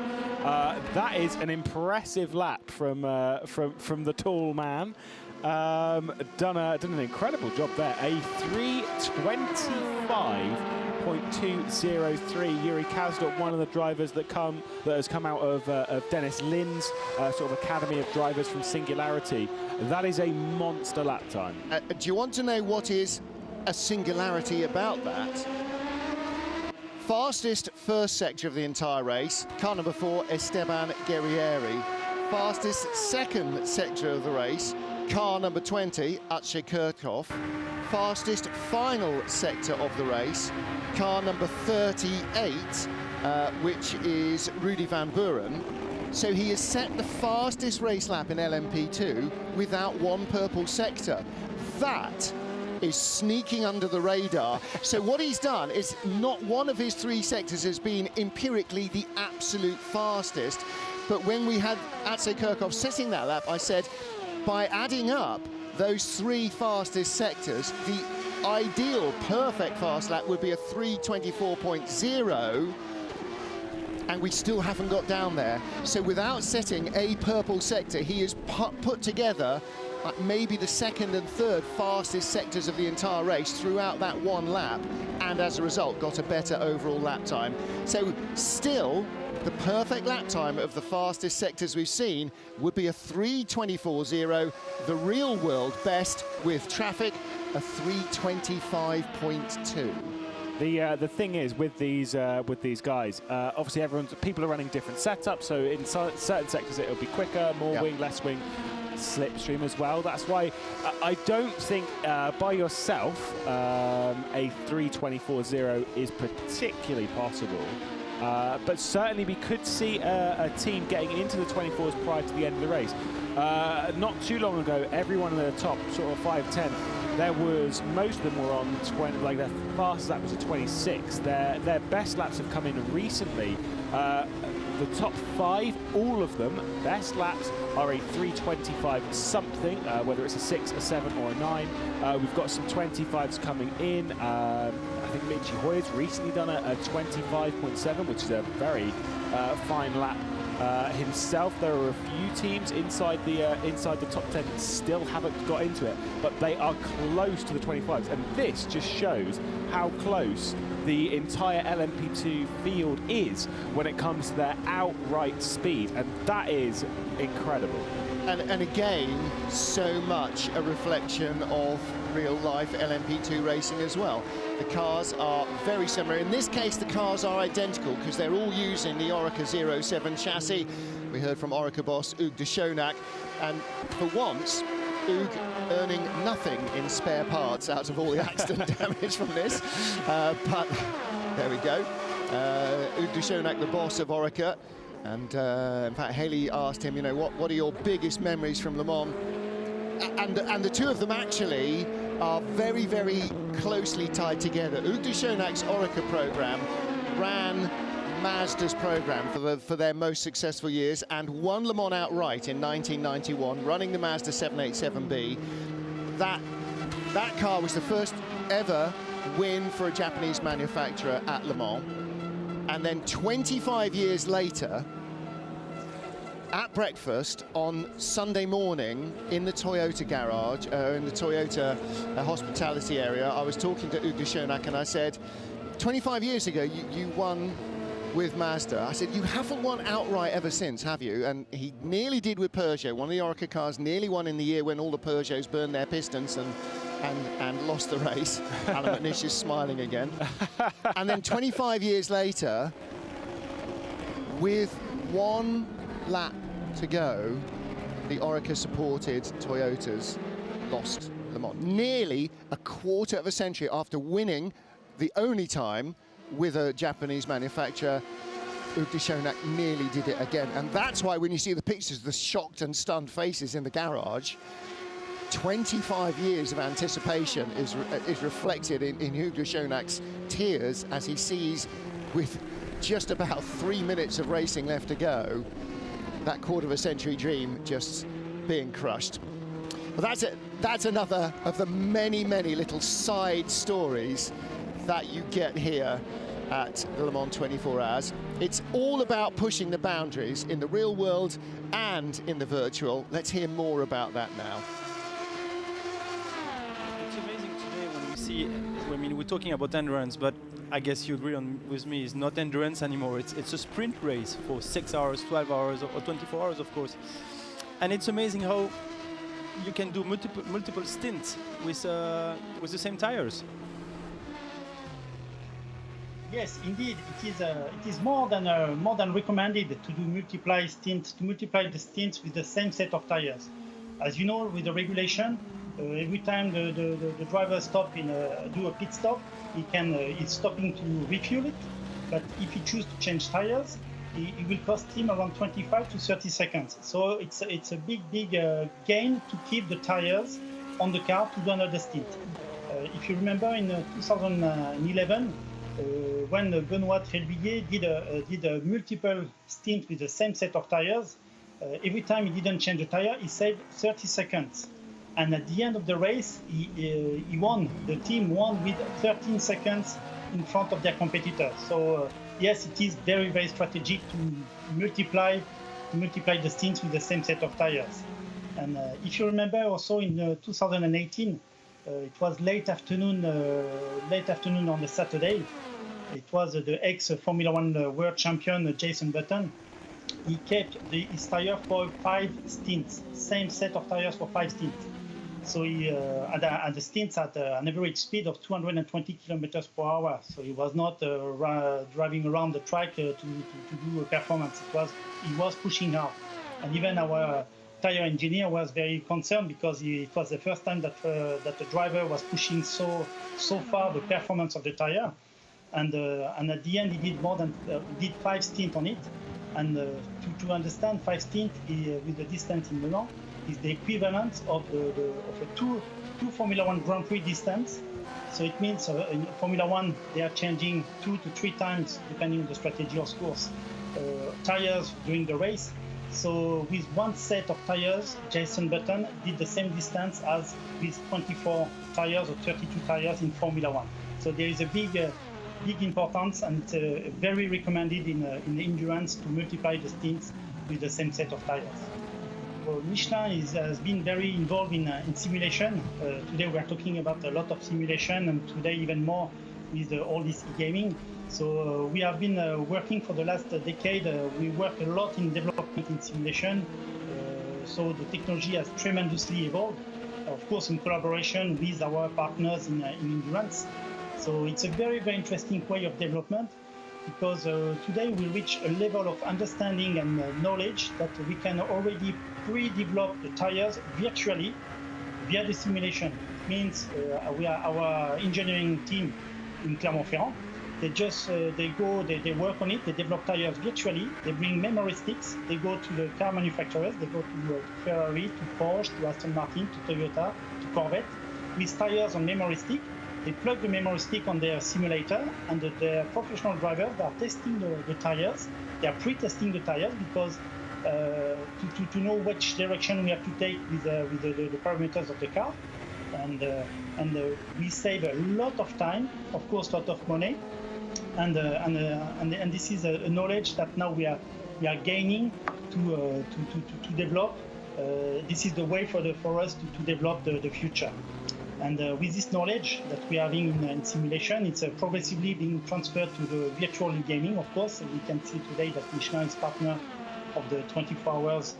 That is an impressive lap from the tall man. Done an incredible job there. A 3:25.203. Yuri Kasdorp, one of the drivers that has come out of Dennis Lin's sort of academy of drivers from Singularity. That is a monster lap time. Do you want to know what is a singularity about that? Fastest first sector of the entire race, car number 4, Esteban Guerrieri. Fastest second sector of the race, car number 20, Ace Kirchhoff. Fastest final sector of the race, car number 38, which is Rudy Van Buren. So he has set the fastest race lap in LMP2 without one purple sector. That is sneaking under the radar. So what he's done is not one of his 3 sectors has been empirically the absolute fastest. But when we had Ace Kirchhoff setting that lap, I said, by adding up those 3 fastest sectors, the ideal perfect fast lap would be a 3:24.0, and we still haven't got down there. So without setting a purple sector, he has put together maybe the second and third fastest sectors of the entire race throughout that one lap, and as a result got a better overall lap time. So still, the perfect lap time of the fastest sectors we've seen would be a 3:24.0, the real world best with traffic, a 3:25.2. The thing is with these guys, obviously people are running different setups. So in certain sectors it'll be quicker, more wing, less wing, slipstream as well. That's why I don't think by yourself a 3:24.0 is particularly possible. But certainly we could see a team getting into the 24s prior to the end of the race. Not too long ago, everyone in the top sort of 5-10, most of them were on 20, like their fastest lap was a 26. Their best laps have come in recently. The top 5, all of them, best laps are a 3:25 something, whether it's a 6, a 7 or a 9. We've got some 25s coming in. I think Michi Hoyer's recently done a 25.7, which is a very fine lap himself. There are a few teams inside the top 10 that still haven't got into it, but they are close to the 25s, and this just shows how close the entire LMP2 field is when it comes to their outright speed, and that is incredible. And again, so much a reflection of real-life LMP2 racing as well. The cars are very similar. In this case, the cars are identical because they're all using the Oreca 07 chassis. We heard from Oreca boss Hugues de Schoenack, and for once, Hugues earning nothing in spare parts out of all the accident damage from this. But there we go. Hugues de Schoenack, the boss of Oreca. And in fact, Haley asked him, you know, what are your biggest memories from Le Mans? And the two of them actually are very, very closely tied together. Hugues de Schoenack's Oreca program ran Mazda's program for their most successful years and won Le Mans outright in 1991, running the Mazda 787B. That car was the first ever win for a Japanese manufacturer at Le Mans. And then 25 years later, at breakfast on Sunday morning in the Toyota garage, in the Toyota hospitality area, I was talking to Hugues de Schoenack and I said, 25 years ago, you won with Mazda. I said, you haven't won outright ever since, have you? And he nearly did with Peugeot. One of the Oreca cars nearly won in the year when all the Peugeots burned their pistons and lost the race. Alan McNish is smiling again. And then 25 years later, with one lap to go, the Oreca-supported Toyotas lost Le Mans. Nearly a quarter of a century after winning the only time with a Japanese manufacturer, Hugues de Schoenack nearly did it again. And that's why when you see the pictures of the shocked and stunned faces in the garage, 25 years of anticipation is reflected in Hugues de Schoenack's tears as he sees, with just about 3 minutes of racing left to go, that quarter of a century dream just being crushed. Well, that's another of the many, many little side stories that you get here at the Le Mans 24 Hours. It's all about pushing the boundaries in the real world and in the virtual. Let's hear more about that now. It's amazing today when we see, I mean, we're talking about endurance, but I guess you agree with me, it's not endurance anymore. It's a sprint race for 6 hours, 12 hours, or 24 hours, of course. And it's amazing how you can do multiple stints with the same tires. Yes, indeed, it is more than recommended to do multiply the stints with the same set of tires. As you know, with the regulation, every time the driver do a pit stop, he's stopping to refuel it. But if he chooses to change tires, it will cost him around 25 to 30 seconds. So it's a big gain to keep the tires on the car to do another stint. If you remember in 2011, when Benoît Trelvillier did a multiple stint with the same set of tires, every time he didn't change the tire, he saved 30 seconds. And at the end of the race, he won. The team won with 13 seconds in front of their competitors. So yes, it is very strategic to multiply the stints with the same set of tires. And if you remember also in 2018, it was late afternoon on the Saturday. It was the ex-Formula One world champion Jason Button. He kept his tire for 5 stints, same set of tires for 5 stints. So he had the stints at an average speed of 220 kilometers per hour. So he was not driving around the track to do a performance. He was pushing hard, and even our tire engineer was very concerned because it was the first time that the driver was pushing so far the performance of the tire, and at the end he did 5 stints on it, and to understand 5 stints with the distance in Le Mans is the equivalent of a two Formula One Grand Prix distance. So it means in Formula One they are changing 2 to 3 times depending on the strategy of course tires during the race. So with one set of tires, Jason Button did the same distance as with 24 tires or 32 tires in Formula One. So there is a big importance, and it's very recommended in endurance to multiply the stints with the same set of tires. Well, Michelin has been very involved in simulation. Today we are talking about a lot of simulation, and today even more with all this e-gaming. So we have been working for the last decade. We work a lot in development in simulation. So the technology has tremendously evolved, of course in collaboration with our partners in endurance. So it's a very interesting way of development, because today we reach a level of understanding and knowledge that we can already pre-develop the tires virtually via the simulation. It means our engineering team in Clermont-Ferrand, they work on it, they develop tires virtually, they bring memory sticks, they go to the car manufacturers, they go to Ferrari, to Porsche, to Aston Martin, to Toyota, to Corvette, with tires on memory stick. They plug the memory stick on their simulator, and their professional drivers are testing the tires. They are pre-testing the tires because to know which direction we have to take with the parameters of the car, and we save a lot of time, of course, a lot of money, and this is a knowledge that now we are gaining to develop. This is the way for us to develop the future. And with this knowledge that we are having in simulation, it's progressively being transferred to the virtual gaming, of course. We can see today that Michelin is partner of the 24 hours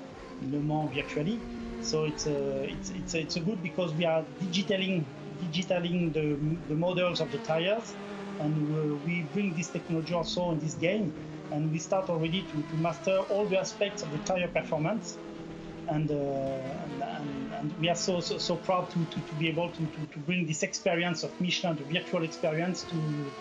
Le Mans virtually. So it's a good, because we are digitaling the models of the tires, and we bring this technology also in this game, and we start already to master all the aspects of the tire performance. And we are so proud to be able to bring this experience of Michelin, the virtual experience,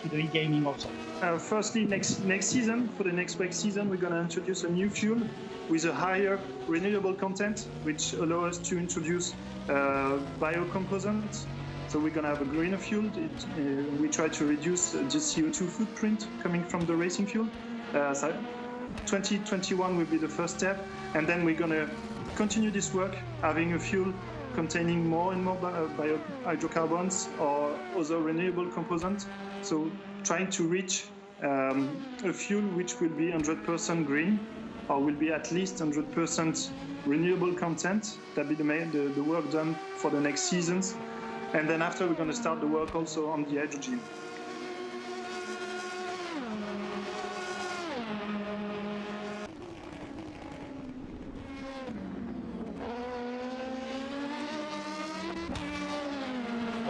to the e-gaming also. Firstly, next season, for the next week season, we're going to introduce a new fuel with a higher renewable content, which allows us to introduce biocomposites. So we're going to have a greener fuel. We try to reduce the CO2 footprint coming from the racing fuel. So 2021 will be the first step, and then we're going to continue this work, having a fuel containing more and more hydrocarbons or other renewable components. So trying to reach a fuel which will be 100% green, or will be at least 100% renewable content. That'll be the work done for the next seasons. And then after, we're going to start the work also on the hydrogen.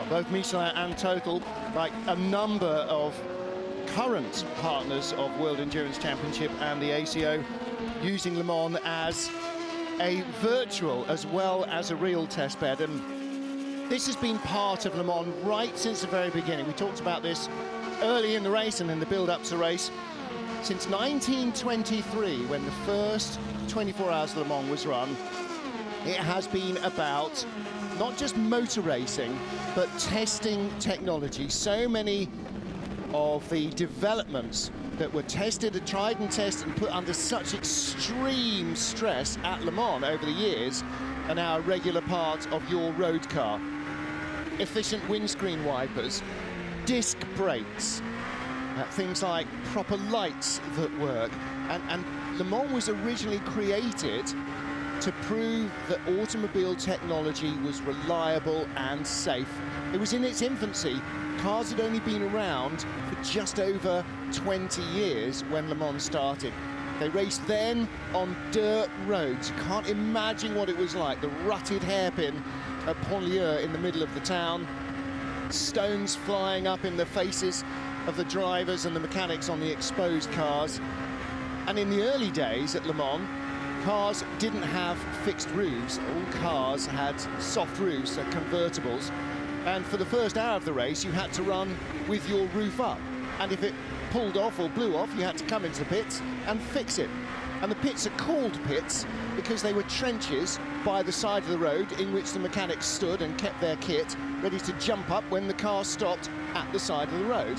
Both Michelin and Total, like a number of current partners of World Endurance Championship and the ACO, using Le Mans as a virtual as well as a real test bed. And this has been part of Le Mans right since the very beginning. We talked about this early in the race and in the build-up to the race. Since 1923, when the first 24 Hours of Le Mans was run, it has been about not just motor racing, but testing technology. So many of the developments that were tested and tried and tested and put under such extreme stress at Le Mans over the years are now a regular part of your road car. Efficient windscreen wipers, disc brakes, things like proper lights that work. And Le Mans was originally created to prove that automobile technology was reliable and safe. It was in its infancy. Cars had only been around for just over 20 years when Le Mans started. They raced then on dirt roads. You can't imagine what it was like. The rutted hairpin at Pont-Lieu in the middle of the town, stones flying up in the faces of the drivers and the mechanics on the exposed cars. And in the early days at Le Mans, cars didn't have fixed roofs. All cars had soft roofs, so convertibles. And for the first hour of the race, you had to run with your roof up. And if it pulled off or blew off, you had to come into the pits and fix it. And the pits are called pits because they were trenches by the side of the road in which the mechanics stood and kept their kit ready to jump up when the car stopped at the side of the road.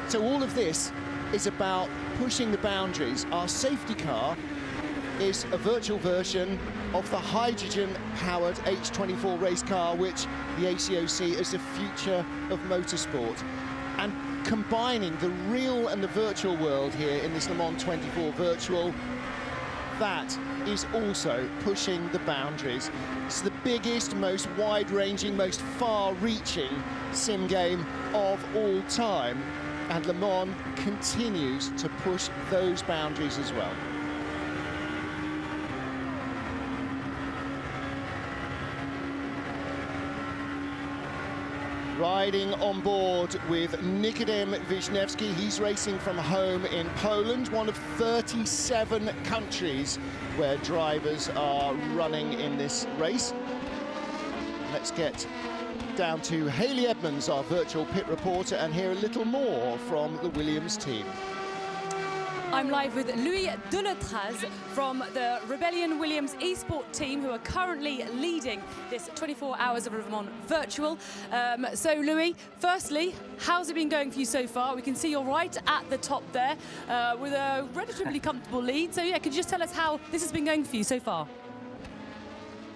So all of this is about pushing the boundaries. Our safety car is a virtual version of the hydrogen-powered H24 race car, which the ACO see as the future of motorsport. And combining the real and the virtual world here in this Le Mans 24 virtual, that is also pushing the boundaries. It's the biggest, most wide-ranging, most far-reaching sim game of all time. And Le Mans continues to push those boundaries as well. Riding on board with Nikodem Wisniewski. He's racing from home in Poland, one of 37 countries where drivers are running in this race. Let's get down to Hayley Edmonds, our virtual pit reporter, and hear a little more from the Williams team. I'm live with Louis Deletraz from the Rebellion Williams eSport team, who are currently leading this 24 Hours of Le Mans virtual. So Louis, firstly, how's it been going for you so far? We can see you're right at the top there with a relatively comfortable lead. So yeah, could you just tell us how this has been going for you so far?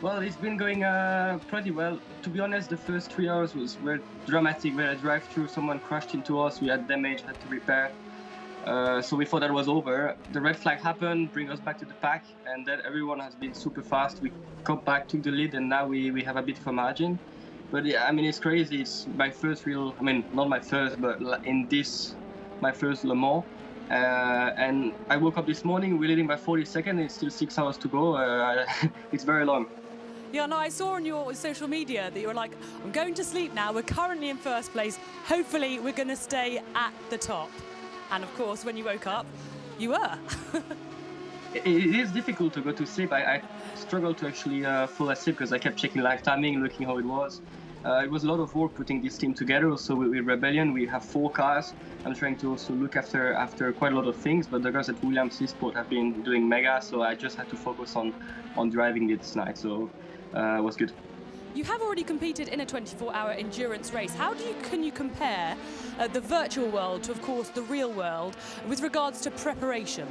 Well, it's been going pretty well. To be honest, the first 3 hours was very dramatic. We had a drive-through, someone crashed into us, we had damage, had to repair. So we thought that was over. The red flag happened, bring us back to the pack, and then everyone has been super fast. We got back, took the lead, and now we have a bit of a margin. But yeah, I mean, it's crazy. It's my first real, I mean, not my first, but in this, my first Le Mans. And I woke up this morning, we're leading by 40 seconds, it's still 6 hours to go. It's very long. Yeah, no, I saw on your social media that you were like, I'm going to sleep now, we're currently in first place, hopefully we're going to stay at the top. And of course, when you woke up, you were. It is difficult to go to sleep. I struggled to actually fall asleep because I kept checking live timing, looking how it was. It was a lot of work putting this team together. Also with Rebellion, we have 4 cars. I'm trying to also look after quite a lot of things, but the guys at Williams eSport have been doing mega, so I just had to focus on driving this night. So it was good. You have already competed in a 24-hour endurance race. How can you compare the virtual world to, of course, the real world with regards to preparation?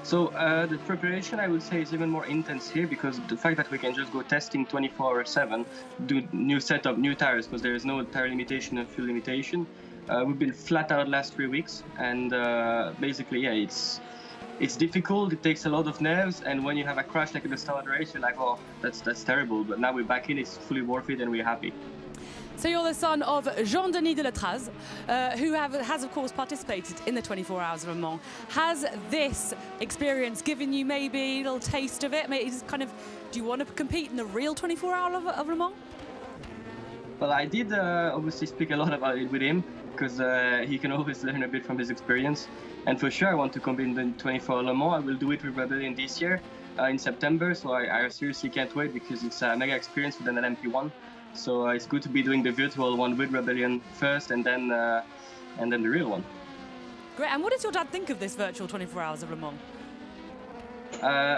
So the preparation, I would say, is even more intense here because the fact that we can just go testing 24/7, do new setup, new tires, because there is no tire limitation and fuel limitation. We've been flat out last 3 weeks, and basically, yeah, it's difficult, it takes a lot of nerves, and when you have a crash like at the start of the race, you're like, oh, that's terrible. But now we're back in, it's fully worth it, and we're happy. So you're the son of Jean-Denis Deletraz, who has, of course, participated in the 24 Hours of Le Mans. Has this experience given you maybe a little taste of it? Maybe it's kind of, do you want to compete in the real 24 Hours of Le Mans? Well, I did obviously speak a lot about it with him, because he can always learn a bit from his experience. And for sure, I want to compete in the 24 Le Mans. I will do it with Rebellion this year in September. So I seriously can't wait because it's a mega experience with an LMP1. So it's good to be doing the virtual one with Rebellion first, and then the real one. Great. And what does your dad think of this virtual 24 hours of Le Mans?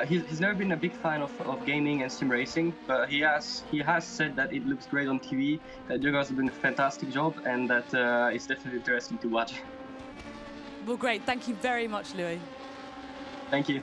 He's never been a big fan of gaming and sim racing, but he has said that it looks great on TV, that you guys are doing a fantastic job, and that it's definitely interesting to watch. Well, great. Thank you very much, Louis. Thank you.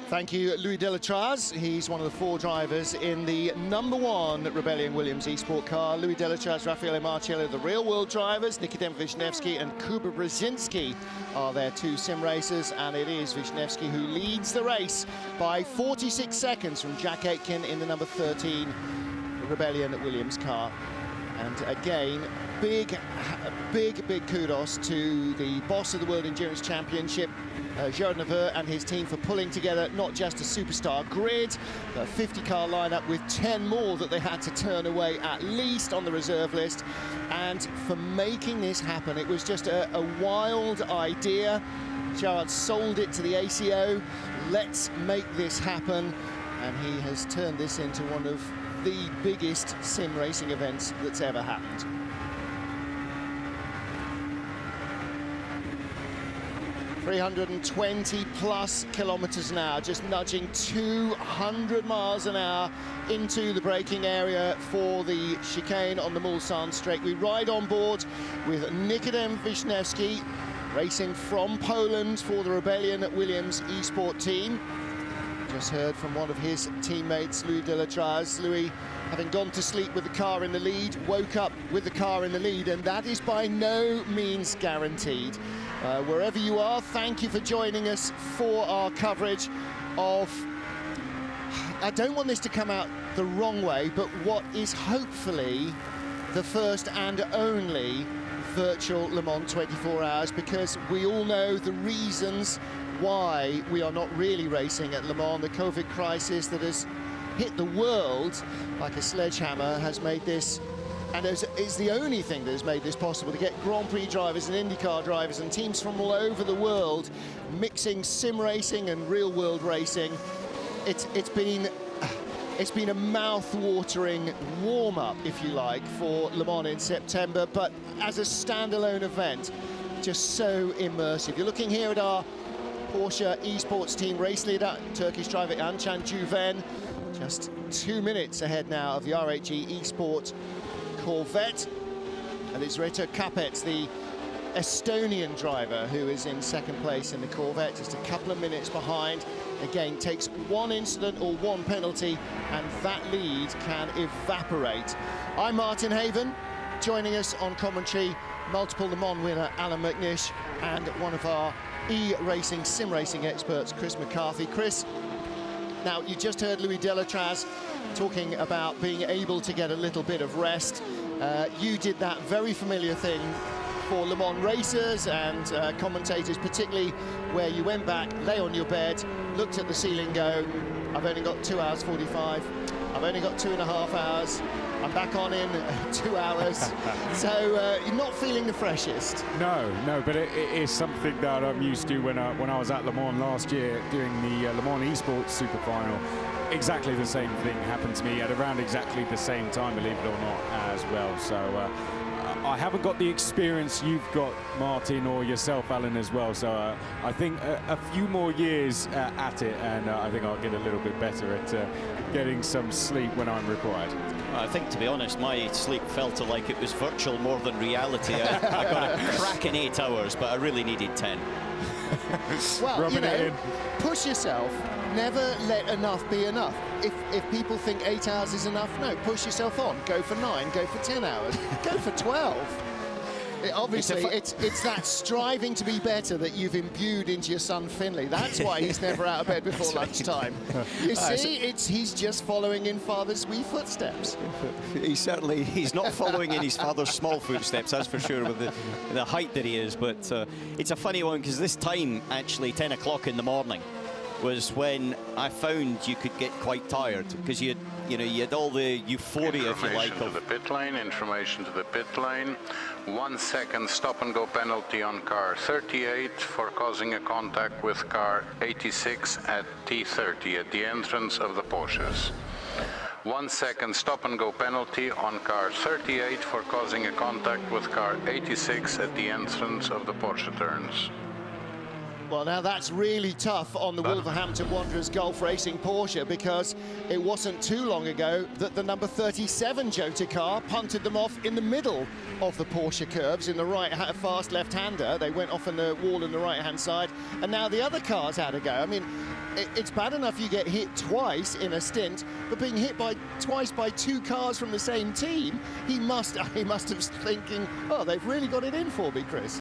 Thank you, Louis Delatraz. He's one of the 4 drivers in the #1 Rebellion Williams eSport car. Louis Delatraz, Raffaele Marcello, the real-world drivers. Nikodem Wisniewski and Kuba Brzezinski are their 2 sim racers, and it is Wisniewski who leads the race by 46 seconds from Jack Aitken in the #13 Rebellion Williams car. And again, big kudos to the boss of the World Endurance Championship, Gerard Neveu, and his team for pulling together not just a superstar grid, but a 50-car lineup with 10 more that they had to turn away at least on the reserve list, and for making this happen. It was just a wild idea. Gerard sold it to the ACO. Let's make this happen, and he has turned this into one of the biggest sim racing events that's ever happened. +320 kilometers an hour, just nudging 200 miles an hour into the braking area for the chicane on the Mulsanne straight. We ride on board with Nikodem Wisniewski, racing from Poland for the Rebellion Williams eSport team. Just heard from one of his teammates, Louis Delatraz. Louis, having gone to sleep with the car in the lead, woke up with the car in the lead, and that is by no means guaranteed. Wherever you are, thank you for joining us for our coverage of, I don't want this to come out the wrong way, but what is hopefully the first and only virtual Le Mans 24 hours, because we all know the reasons why we are not really racing at Le Mans. The COVID crisis that has hit the world like a sledgehammer has made this, and it's the only thing that has made this possible, to get Grand Prix drivers and IndyCar drivers and teams from all over the world mixing sim racing and real-world racing. It's been a mouth-watering warm-up, if you like, for Le Mans in September, but as a standalone event, just so immersive. You're looking here at our Porsche eSports team race leader, Turkish driver Ancan Juven, just 2 minutes ahead now of the RHG eSport Corvette. And it's Reto Kapets, the Estonian driver, who is in 2nd place in the Corvette, just a couple of minutes behind. Again, takes 1 incident or 1 penalty, and that lead can evaporate. I'm Martin Haven. Joining us on commentary, multiple Le Mans winner Alan McNish, and one of our e-racing, sim racing experts, Chris McCarthy. Chris, now you just heard Louis Delatraz talking about being able to get a little bit of rest. You did that very familiar thing for Le Mans racers and commentators, particularly where you went back, lay on your bed, looked at the ceiling, go, I've only got 2 hours 45, I've only got 2.5 hours, I'm back on in 2 hours. So you're not feeling the freshest. No, but it is something that I'm used to when I was at Le Mans last year doing the Le Mans eSports Super Final. Exactly the same thing happened to me at around exactly the same time, believe it or not, as well. So I haven't got the experience you've got, Martin, or yourself, Alan, as well. So I think a few more years at it, and I think I'll get a little bit better at getting some sleep when I'm required. I think, to be honest, my sleep felt like it was virtual more than reality. I got a cracking 8 hours, but I really needed 10. Well, you know, push yourself. Never let enough be enough. If people think 8 hours is enough, no, push yourself on. Go for 9, go for 10 hours, go for 12. Obviously, it's that striving to be better that you've imbued into your son Finley. That's why he's never out of bed before lunchtime. You see, he's just following in father's wee footsteps. He's not following in his father's small footsteps, that's for sure, with the height that he is. But it's a funny one, because this time, actually, 10 o'clock in the morning, was when I found you could get quite tired, because you you know, you had all the euphoria, if you like, Information to the pit lane, information to the pit lane. 1 second stop and go penalty on car 38 for causing a contact with car 86 at T30 at the entrance of the Porsches. 1 second stop and go penalty on car 38 for causing a contact with car 86 at the entrance of the Porsche turns. Well, now that's really tough on the Wolverhampton Wanderers Golf Racing Porsche, because it wasn't too long ago that the number 37 Jota car punted them off in the middle of the Porsche curves in the right fast left-hander. They went off on the wall on the right-hand side, and now the other cars had a go. I mean, it's bad enough you get hit twice in a stint, but being hit twice by two cars from the same team, he must have been thinking, oh, they've really got it in for me, Chris.